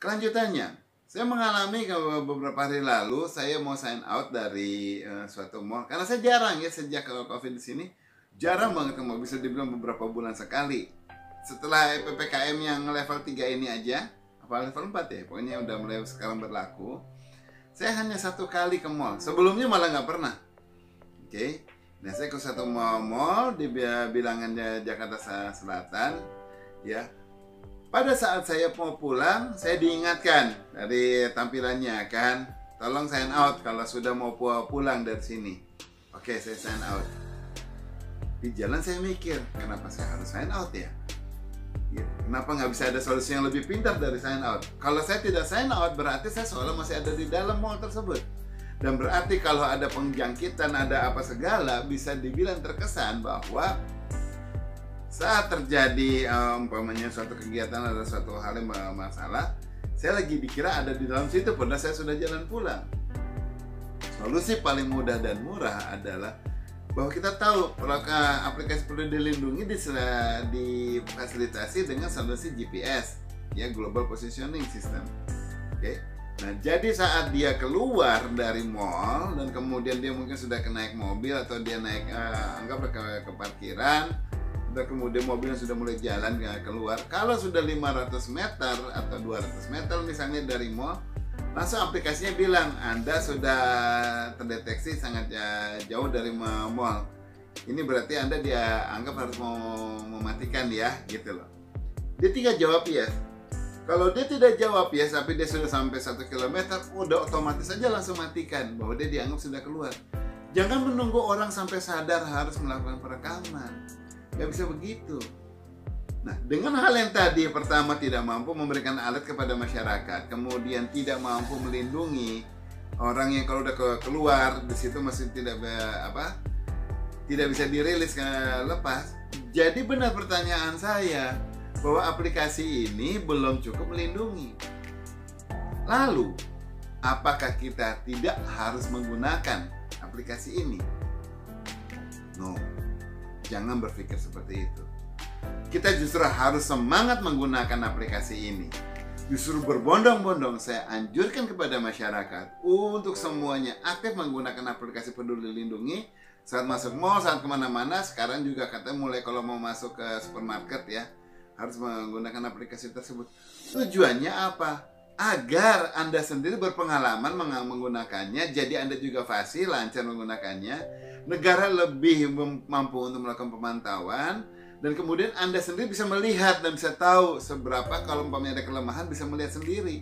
Kelanjutannya, saya mengalami beberapa hari lalu, saya mau sign out dari suatu mall. Karena saya jarang ya, sejak COVID di sini, jarang banget ke mall, bisa dibilang beberapa bulan sekali. Setelah PPKM yang level 3 ini aja, apa level 4 ya, pokoknya udah mulai sekarang berlaku, saya hanya 1 kali ke mall. Sebelumnya malah nggak pernah. Oke. Nah, saya ke satu mall di bilangan Jakarta Selatan, ya. Pada saat saya mau pulang, saya diingatkan dari tampilannya kan, tolong sign out kalau sudah mau pulang dari sini. Oke, saya sign out. Di jalan saya mikir, kenapa saya harus sign out ya? Kenapa nggak bisa ada solusi yang lebih pintar dari sign out? Kalau saya tidak sign out, berarti saya seolah masih ada di dalam mall tersebut. Dan berarti kalau ada penjangkitan, ada apa segala, bisa dibilang terkesan bahwa saat terjadi umpamanya suatu kegiatan atau suatu hal yang masalah, saya lagi dikira ada di dalam situ, padahal saya sudah jalan pulang. Solusi paling mudah dan murah adalah bahwa kita tahu aplikasi Peduli Lindungi difasilitasi dengan solusi GPS, ya, Global Positioning System. Oke. Nah, jadi saat dia keluar dari mall dan kemudian dia mungkin sudah naik mobil atau dia naik anggaplah ke parkiran, dan kemudian mobilnya sudah mulai jalan keluar. Kalau sudah 500 meter atau 200 meter misalnya dari mall, langsung aplikasinya bilang Anda sudah terdeteksi sangat jauh dari mall. Ini berarti Anda dia anggap harus mematikan ya, gitu loh. Dia tinggal jawab ya. Kalau dia tidak jawab ya, tapi dia sudah sampai 1 km, udah otomatis saja langsung matikan bahwa dia dianggap sudah keluar. Jangan menunggu orang sampai sadar harus melakukan perekaman. Gak bisa begitu. Nah, dengan hal yang tadi, pertama tidak mampu memberikan alat kepada masyarakat, kemudian tidak mampu melindungi orang yang kalau udah keluar di situ masih tidak bisa dirilis lepas. Jadi benar pertanyaan saya, bahwa aplikasi ini belum cukup melindungi. Lalu, apakah kita tidak harus menggunakan aplikasi ini? No, jangan berpikir seperti itu. Kita justru harus semangat menggunakan aplikasi ini. Justru berbondong-bondong saya anjurkan kepada masyarakat untuk semuanya aktif menggunakan aplikasi Peduli Lindungi saat masuk mall, saat kemana-mana. Sekarang juga katanya mulai kalau mau masuk ke supermarket ya, harus menggunakan aplikasi tersebut. Tujuannya apa? Agar Anda sendiri berpengalaman menggunakannya, jadi Anda juga fasih, lancar menggunakannya. Negara lebih mampu untuk melakukan pemantauan, dan kemudian Anda sendiri bisa melihat dan bisa tahu seberapa, kalau umpamanya ada kelemahan bisa melihat sendiri.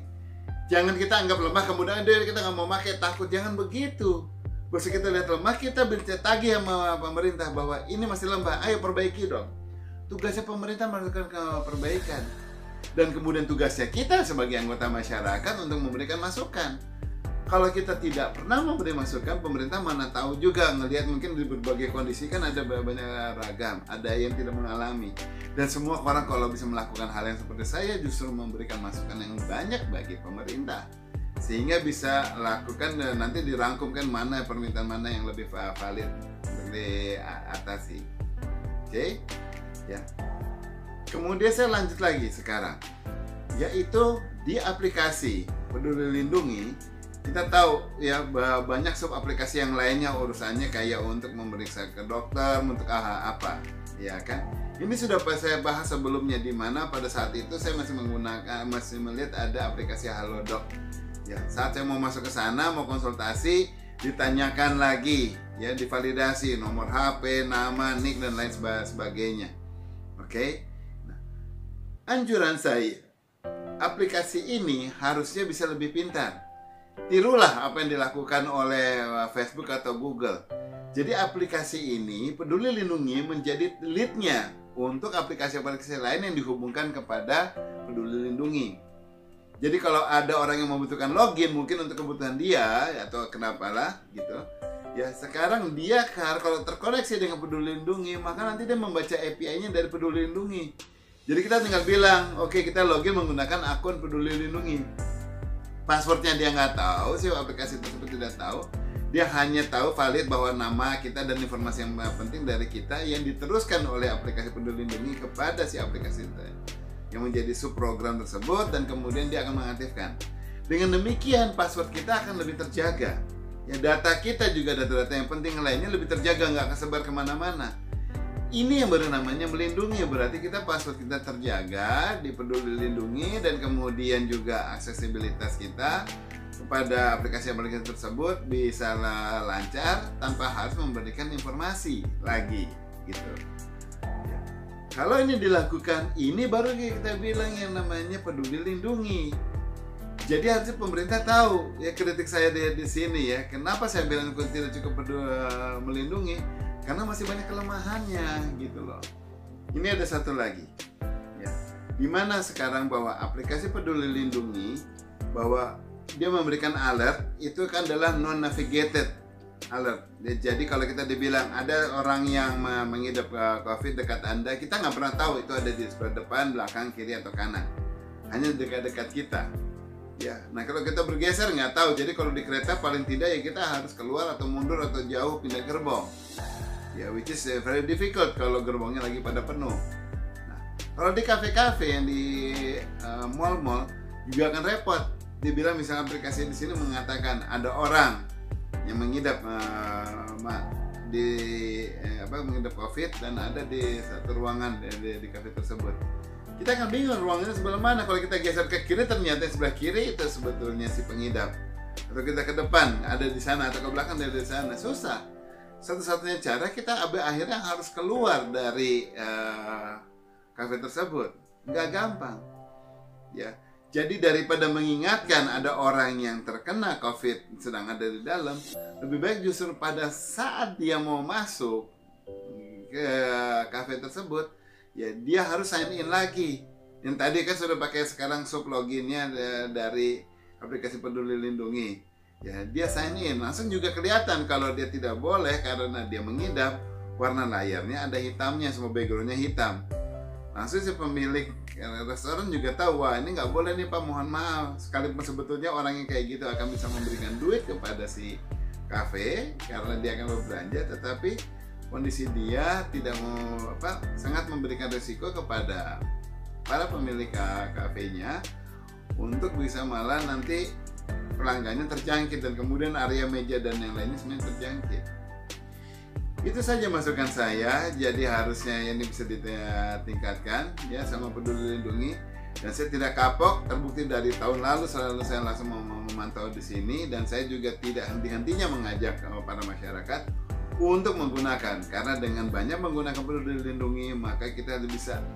Jangan kita anggap lemah kemudian kita nggak mau pakai, takut. Jangan begitu. Pas kita lihat lemah, kita tagih sama pemerintah bahwa ini masih lemah, ayo perbaiki dong. Tugasnya pemerintah melakukan perbaikan, dan kemudian tugasnya kita sebagai anggota masyarakat untuk memberikan masukan. Kalau kita tidak pernah memberi masukan, pemerintah mana tahu juga ngelihat mungkin di berbagai kondisi kan ada banyak ragam, ada yang tidak mengalami, dan semua orang kalau bisa melakukan hal yang seperti saya justru memberikan masukan yang banyak bagi pemerintah sehingga bisa lakukan dan nanti dirangkumkan mana permintaan mana yang lebih valid untuk diatasi. Oke? Ya. Kemudian saya lanjut lagi sekarang, yaitu di aplikasi Peduli Lindungi kita tahu ya banyak sub aplikasi yang lainnya urusannya kayak untuk memeriksa ke dokter, untuk apa, ya kan? Ini sudah saya bahas sebelumnya, di mana pada saat itu saya masih melihat ada aplikasi Halodoc. Ya, saat saya mau masuk ke sana mau konsultasi, ditanyakan lagi, ya, divalidasi nomor HP, nama, nick dan lain sebagainya. Oke. Nah, anjuran saya, aplikasi ini harusnya bisa lebih pintar. Tirulah apa yang dilakukan oleh Facebook atau Google. Jadi aplikasi ini Peduli Lindungi menjadi lead-nya untuk aplikasi-aplikasi lain yang dihubungkan kepada Peduli Lindungi. Jadi kalau ada orang yang membutuhkan login mungkin untuk kebutuhan dia atau kenapalah gitu, ya sekarang dia kalau terkoneksi dengan Peduli Lindungi, maka nanti dia membaca API-nya dari Peduli Lindungi. Jadi kita tinggal bilang, oke, kita login menggunakan akun Peduli Lindungi. Passwordnya dia nggak tahu, si aplikasi tersebut tidak tahu. Dia hanya tahu valid bahwa nama kita dan informasi yang penting dari kita yang diteruskan oleh aplikasi Peduli Lindungi kepada si aplikasi yang menjadi subprogram tersebut, dan kemudian dia akan mengaktifkan. Dengan demikian password kita akan lebih terjaga. Ya, data kita juga data-data yang penting lainnya lebih terjaga, nggak kesebar kemana-mana. Ini yang baru namanya melindungi. Berarti kita password kita terjaga di Peduli Lindungi, dan kemudian juga aksesibilitas kita kepada aplikasi-aplikasi tersebut bisa lancar tanpa harus memberikan informasi lagi gitu. Ya. Kalau ini dilakukan, ini baru kita bilang yang namanya Peduli Lindungi. Jadi harusnya pemerintah tahu. Ya, kritik saya di sini ya, kenapa saya bilang tidak cukup melindungi, karena masih banyak kelemahannya gitu loh. Ini ada satu lagi ya, dimana sekarang bahwa aplikasi Peduli Lindungi, bahwa dia memberikan alert itu kan adalah non-navigated alert. Jadi kalau kita dibilang ada orang yang mengidap COVID dekat Anda, kita nggak pernah tahu itu ada di sebelah depan, belakang, kiri, atau kanan. Hanya dekat-dekat kita. Ya, nah kalau kita bergeser nggak tahu. Jadi kalau di kereta paling tidak ya kita harus keluar atau mundur atau jauh pindah gerbong. Ya, which is very difficult kalau gerbongnya lagi pada penuh. Nah, kalau di kafe-kafe yang di mall-mall juga akan repot. Dibilang misalnya aplikasi di sini mengatakan ada orang yang mengidap mengidap COVID dan ada di satu ruangan di kafe tersebut. Kita akan bingung ruangannya sebelah mana. Kalau kita geser ke kiri, ternyata sebelah kiri itu sebetulnya si pengidap. Atau kita ke depan ada di sana, atau ke belakang ada di sana. Susah. Satu-satunya cara kita akhirnya harus keluar dari kafe tersebut. Nggak gampang. Ya. Jadi daripada mengingatkan ada orang yang terkena COVID sedang ada di dalam, lebih baik justru pada saat dia mau masuk ke kafe tersebut, ya dia harus sign in lagi. Yang tadi kan sudah pakai sekarang sub loginnya dari aplikasi Peduli Lindungi. Ya, dia sign in, langsung juga kelihatan kalau dia tidak boleh karena dia mengidap, warna layarnya ada hitamnya, semua backgroundnya hitam. Langsung si pemilik restoran juga tahu, wah ini nggak boleh nih Pak, mohon maaf. Sekalipun sebetulnya orang yang kayak gitu akan bisa memberikan duit kepada si kafe karena dia akan berbelanja, tetapi kondisi dia tidak mau sangat memberikan risiko kepada para pemilik kafenya untuk bisa malah nanti pelanggannya terjangkit dan kemudian area meja dan yang lainnya semuanya terjangkit. Itu saja masukan saya. Jadi harusnya ini bisa ditingkatkan ya sama Peduli Lindungi. Dan saya tidak kapok, terbukti dari tahun lalu selalu saya langsung memantau di sini, dan saya juga tidak henti-hentinya mengajak para masyarakat untuk menggunakan, karena dengan banyak menggunakan Peduli Lindungi maka kita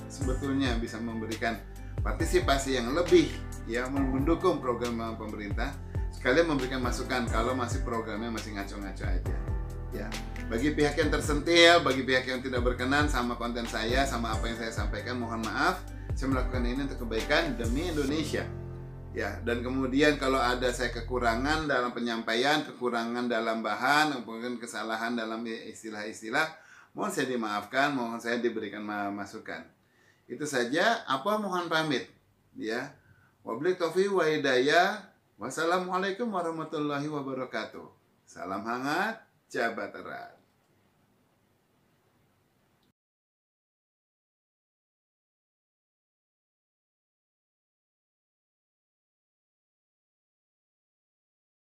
sebetulnya bisa memberikan partisipasi yang lebih ya, mendukung program pemerintah, sekalian memberikan masukan kalau masih programnya masih ngaco-ngaco aja ya. Bagi pihak yang tersentil, bagi pihak yang tidak berkenan sama konten saya, sama apa yang saya sampaikan, mohon maaf. Saya melakukan ini untuk kebaikan demi Indonesia ya. Dan kemudian kalau ada saya kekurangan dalam penyampaian, kekurangan dalam bahan, mungkin kesalahan dalam istilah-istilah, mohon saya dimaafkan, mohon saya diberikan masukan. Itu saja. Apa mohon pamit ya. Wabillahi taufiq wa hidayah. Wassalamualaikum warahmatullahi wabarakatuh. Salam hangat, jabat erat.